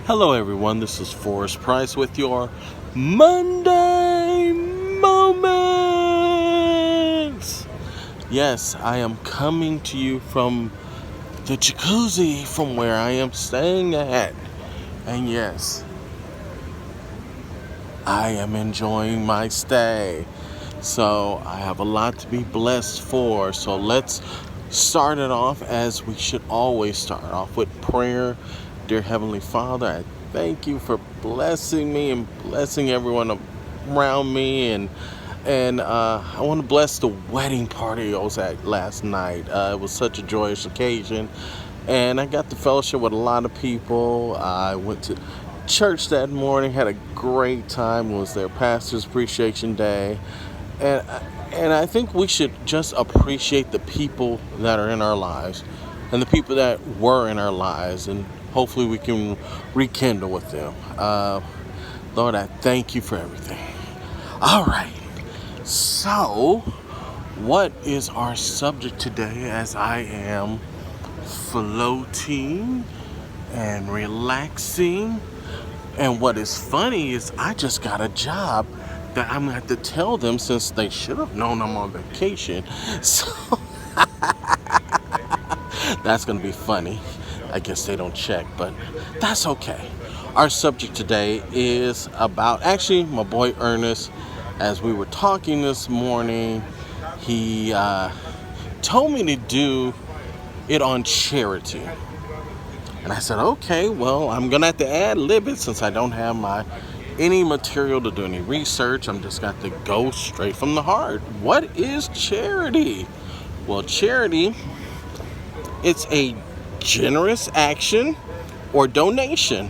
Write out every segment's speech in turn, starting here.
Hello, everyone. This is Forrest Price with your Monday Moments. Yes, I am coming to you from the jacuzzi from where I am staying at. And yes, I am enjoying my stay. So I have a lot to be blessed for. So let's start it off as we should always start off with prayer. Dear Heavenly Father, I thank you for blessing me and blessing everyone around me. And I want to bless the wedding party I was at last night. It was such a joyous occasion. And I got to fellowship with a lot of people. I went to church that morning, had a great time. It was their Pastor's Appreciation Day. And, and I think we should just appreciate the people that are in our lives and the people that were in our lives. And hopefully we can rekindle with them. Lord, I thank you for everything. All right. So, what is our subject today as I am floating and relaxing? And what is funny is I just got a job that I'm going to have to tell them since they should have known I'm on vacation. So, that's going to be funny. I guess they don't check, but that's okay. Our subject today is about, actually, my boy Ernest. As we were talking this morning, he told me to do it on charity. And I said, okay, well, I'm going to have to ad-lib it since I don't have any material to do any research. I'm just got to go straight from the heart. What is charity? Well, charity, it's a generous action or donation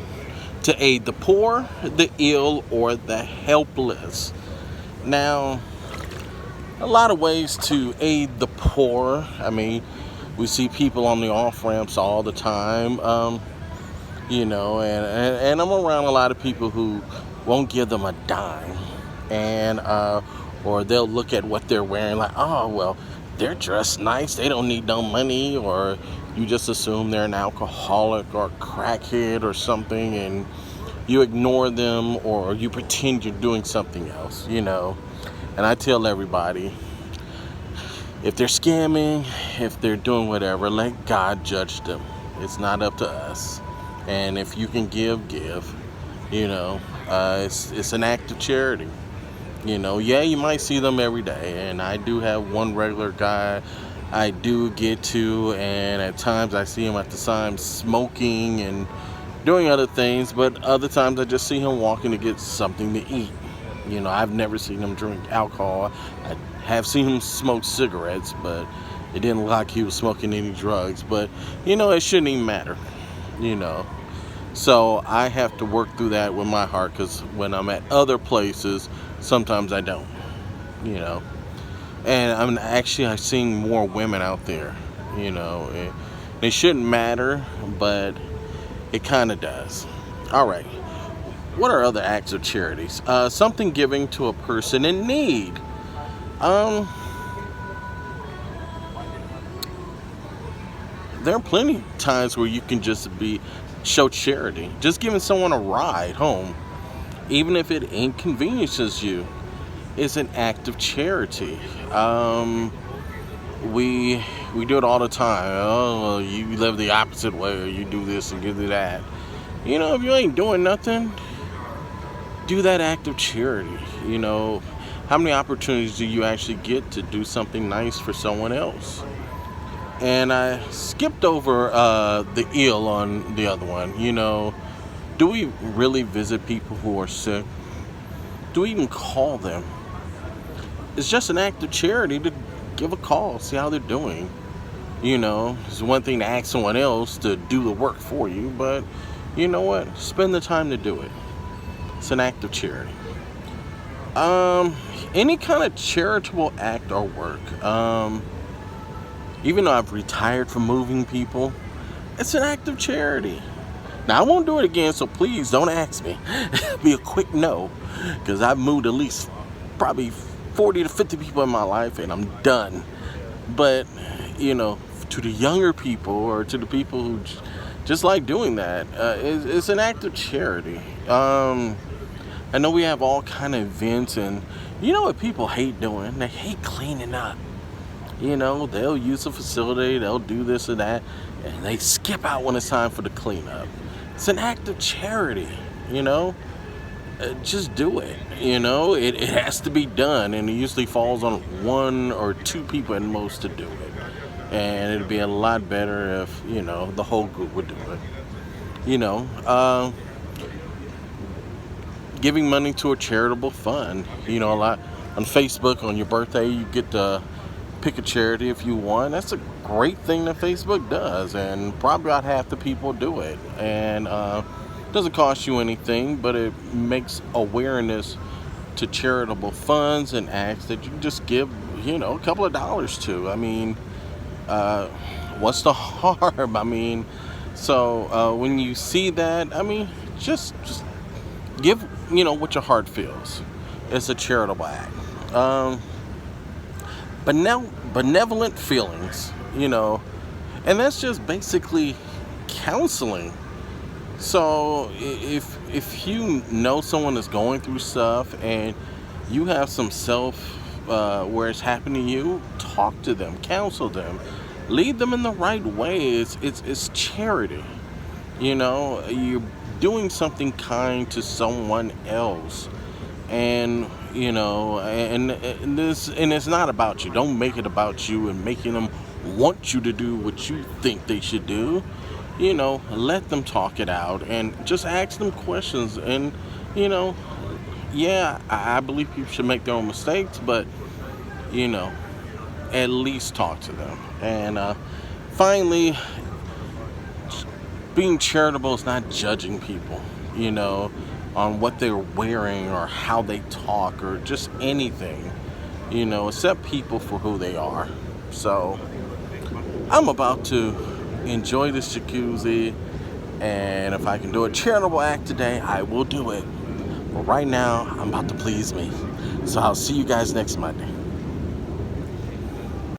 to aid the poor, the ill, or the helpless. Now, a lot of ways to aid the poor. I mean, we see people on the off-ramps all the time, and I'm around a lot of people who won't give them a dime, and or they'll look at what they're wearing like, oh, well, they're dressed nice, they don't need no money, or you just assume they're an alcoholic or a crackhead or something, and you ignore them or you pretend you're doing something else, And I tell everybody, if they're scamming, if they're doing whatever, let God judge them. It's not up to us. And if you can give. It's an act of charity. Yeah, you might see them every day. And I do have one regular guy I do get to. And at times I see him at the sign smoking and doing other things. But other times I just see him walking to get something to eat. I've never seen him drink alcohol. I have seen him smoke cigarettes, but it didn't look like he was smoking any drugs. But, it shouldn't even matter, So I have to work through that with my heart, because when I'm at other places, sometimes I don't, And I've seen more women out there, It shouldn't matter, but it kind of does. All right. What are other acts of charities? Something giving to a person in need. There are plenty of times where you can just show charity. Just giving someone a ride home, even if it inconveniences you, is an act of charity. We do it all the time. Oh, you live the opposite way, or you do this and you do that. If you ain't doing nothing, do that act of charity. How many opportunities do you actually get to do something nice for someone else? And I skipped over the ill on the other one. Do we really visit people who are sick? Do we even call them? It's just an act of charity to give a call, see how they're doing. It's one thing to ask someone else to do the work for you, but you know what? Spend the time to do it. It's an act of charity. Any kind of charitable act or work. Even though I've retired from moving people, it's an act of charity. Now, I won't do it again, so please don't ask me. Be a quick no, because I've moved at least probably 40 to 50 people in my life, and I'm done. But, to the younger people, or to the people who just like doing that. It's an act of charity. I know we have all kind of events, and you know what people hate doing? They hate cleaning up. You know, they'll use a facility, they'll do this or that, and they skip out when it's time for the cleanup. It's an act of charity, you know? Just do it, you know? It has to be done, and it usually falls on one or two people at most to do it. And it'd be a lot better if, you know, the whole group would do it. You know, giving money to a charitable fund. You know, a lot on Facebook on your birthday, you get to pick a charity if you want. That's a great thing that Facebook does, and probably about half the people do it. And doesn't cost you anything, but it makes awareness to charitable funds and acts that you can just give, you know, a couple of dollars to. I mean, what's the harm? I mean, so when you see that, I mean, just give, you know, what your heart feels. It's a charitable act. But now benevolent feelings, you know, and that's just basically counseling. So if you know someone is going through stuff and you have some self where it's happening to you, talk to them, counsel them, lead them in the right way. It's charity. You know, you're doing something kind to someone else, and you know, and it's not about you. Don't make it about you and making them want you to do what you think they should do. You know, let them talk it out and just ask them questions. And you know, yeah, I believe people should make their own mistakes, but you know, at least talk to them. And finally, being charitable is not judging people, you know, on what they're wearing or how they talk or just anything. You know, accept people for who they are. So I'm about to enjoy this jacuzzi, and if I can do a charitable act today, I will do it. But right now, I'm about to please me. So I'll see you guys next Monday.